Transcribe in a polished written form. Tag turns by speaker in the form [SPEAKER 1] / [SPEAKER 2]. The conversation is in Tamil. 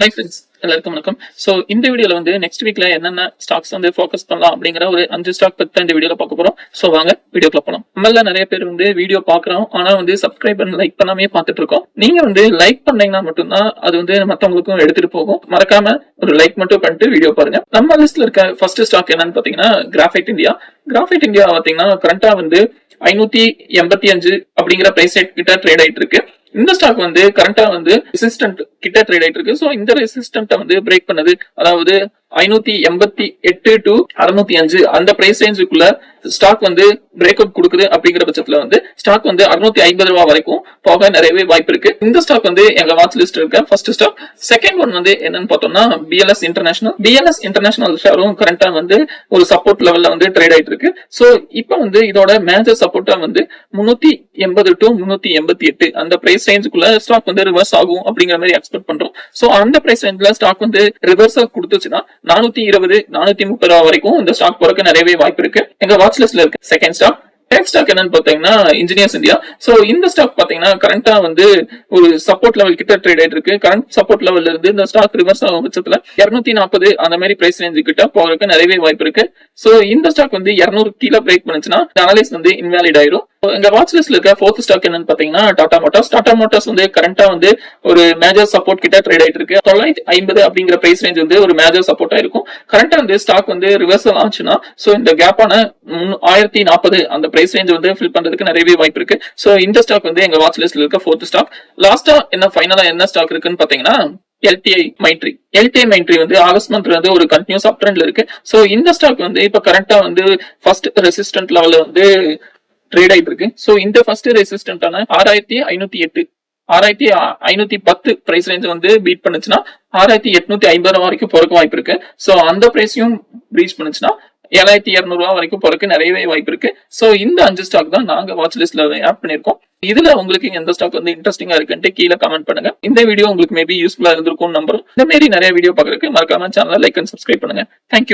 [SPEAKER 1] ஹை ஃப்ரெண்ட்ஸ், எல்லாருக்கும் வணக்கம். ஸோ இந்த வீடியோல வந்து நெக்ஸ்ட் வீக்ல என்னென்ன ஸ்டாக்ஸ் வந்து ஃபோக்கஸ் பண்ணலாம் அப்படிங்கிற ஒரு 5 ஸ்டாக் பத்தி இந்த வீடியோல பார்க்க போறோம். ஸோ வாங்க வீடியோக்குள்ள போலாம். நம்மள நிறைய பேர் வந்து வீடியோ பாக்குறோம், ஆனா வந்து சப்ஸ்கிரைப் பண்ணி லைக் பண்ணாமே பார்த்துட்டு இருக்கோம். நீங்க வந்து லைக் பண்ணீங்கன்னா மட்டும்தான் அது வந்து மத்தவங்களுக்கும் எடுத்துட்டு போகும். மறக்காம ஒரு லைக் மட்டும் பண்ணிட்டு வீடியோ பாருங்க. நம்ம லிஸ்ட்ல இருக்க ஃபர்ஸ்ட் ஸ்டாக் என்னன்னு பாத்தீங்கன்னா கிராஃபைட் இந்தியா. கிராஃபைட் இந்தியா பாத்தீங்கன்னா கரண்டா வந்து 585 அப்படிங்கிற பிரைஸ் ரேட் கிட்ட ட்ரேட் ஆயிட்டு இருக்கு. இந்த ஸ்டாக் வந்து கரண்டா வந்து ரெசிஸ்டன்ட் கிட்ட ட்ரேட் ஆயிட்டு இருக்கு. சோ இந்த ரெசிஸ்டன்ட் வந்து பிரேக் பண்ணது, அதாவது 588 டு 605 அந்த பிரைஸ் ரேஞ்சுக்குள்ள ஸ்டாக் வந்து பிரேக் அவுட் கொடுக்குது. அப்படிங்கிற பட்சத்துல வந்து ஸ்டாக் வந்து 650 ரூபாய் வரைக்கும் போக நிறையவே வாய்ப்பு இருக்கு. இந்த ஸ்டாக் வந்து எங்க வாட்ச் லிஸ்ட் இருக்க ஃபர்ஸ்ட் ஸ்டாக். செகண்ட் ஒன் வந்து என்னன்னு பார்த்தோம்னா பிஎல்எஸ் இன்டர்நேஷனல். பிஎல்எஸ் இன்டர்நேஷனல் ஷேரும் கரண்டா வந்து ஒரு சப்போர்ட் லெவல்ல வந்து ட்ரேட் ஆயிட்டு இருக்கு. சோ இப்போ வந்து இதோட மேஜர் சப்போர்ட்டா வந்து 380 டு 388 அந்த பிரைஸ் ரேஞ்சுக்குள்ள ஸ்டாக் வந்து ரிவர்ஸ் ஆகும் அப்படிங்கிற மாதிரி எக்ஸ்பெக்ட் பண்றோம். சோ அந்த பிரைஸ் ரேஞ்ச்ல ஸ்டாக் வந்து ரிவர்ஸா கொடுத்துச்சுன்னா 420 430 ரூபாய் வரைக்கும் இந்த ஸ்டாக் போறதுக்கு நிறையவே வாய்ப்பு இருக்கு. எங்க வாட்ச் லிஸ்ட்ல இருக்கு செகண்ட் ஸ்டாக். தேர்ட் ஸ்டாக் என்னன்னு பாத்தீங்கன்னா இன்ஜினியர்ஸ் இந்தியா. சோ இந்த ஸ்டாக் பாத்தீங்கன்னா கரண்டா வந்து ஒரு சப்போர்ட் லெவல் கிட்ட ட்ரேட் ஆயிட்டு இருக்கு. கரண்ட் சப்போர்ட் லெவல்ல இருந்து இந்த ஸ்டாக் ரிவர்ஸ் ஆகும் பட்சத்துல 240 அந்த மாதிரி பிரைஸ் ரேஞ்ச் கிட்ட போறதுக்கு நிறையவே வாய்ப்பு இருக்கு. சோ இந்த ஸ்டாக் வந்து 200 கீழே பிரேக் பண்ணுச்சுன்னா அனலைஸ் வந்து இன்வாலிட் ஆயிரும். எங்க வாட்ச் லிஸ்ட்ல இருக்க ஃபோர்த் ஸ்டாக் என்னன்னு பாத்தீங்கன்னா டாடா மோட்டார்ஸ். டாடா மோட்டார்ஸ் வந்து கரண்டா வந்து ஒரு மேஜர் சப்போர்ட் கிட்ட ட்ரேட் ஆயிட்டு இருக்கு. 950 அப்படிங்கிற பிரைஸ் ரேஞ்ச் வந்து ஒரு மேஜர் சப்போர்ட்டா இருக்கும். கரண்டா வந்து ஸ்டாக் வந்து ரிவர்சல் ஆச்சுன்னா சோ இந்த கேப்பான 1040 அந்த பிரைஸ் ரேஞ்ச் வந்து ஃபில் பண்றதுக்கு நிறையவே வாய்ப்பு இருக்கு. சோ இந்த ஸ்டாக் வந்து எங்க வாட்ச் லிஸ்ட்ல இருக்க ஃபோர்த் ஸ்டாக். லாஸ்டா என்ன ஃபைனலா என்ன ஸ்டாக் இருக்குன்னு பாத்தீங்கன்னா எல்டிஐ மைண்ட்ரி. எல்டிஐ மைண்ட்ரி வந்து ஆகஸ்ட் மந்த்ல வந்து ஒரு கண்டினியூஸ் அப் ட்ரெண்ட்ல இருக்கு. சோ இந்த ஸ்டாக் வந்து இப்ப கரண்டா வந்து ஃபர்ஸ்ட் ரெசிஸ்டன்ட் லெவல்ல வந்து ட்ரேட் ஆயிட்டு இருக்கு. சோ இந்த ஃபர்ஸ்ட் ரெசிஸ்டன்டான 6508 6510 பிரைஸ் ரேஞ்ச் வந்து பீட் பண்ணுச்சுன்னா 6850 வரைக்கும் போறதுக்கு வாய்ப்பு இருக்கு. சோ அந்த பிரைஸையும் ரீச் பண்ணுச்சுன்னா 7200 ரூபாய் வரைக்கும் போறதுக்கு நிறையவே வாய்ப்பு இருக்கு. சோ இந்த 5 ஸ்டாக் தான் நாங்க வாட்ச் லிஸ்ட்ல ஆட் பண்ணிருக்கோம். இதுல உங்களுக்கு எந்த ஸ்டாக் வந்து இன்ட்ரெஸ்டிங்கா இருக்குன்னு கீழே கமெண்ட் பண்ணுங்க. இந்த வீடியோ உங்களுக்கு மேபி யூஸ்ஃபுல்லா இருந்திருக்கும் நம்புறோம். இந்த மாதிரி நிறைய வீடியோ பாக்குறதுக்கு மறக்காம சேனலை லைக் அண்ட் சப்ஸ்கிரைப் பண்ணுங்க. தேங்க்யூ.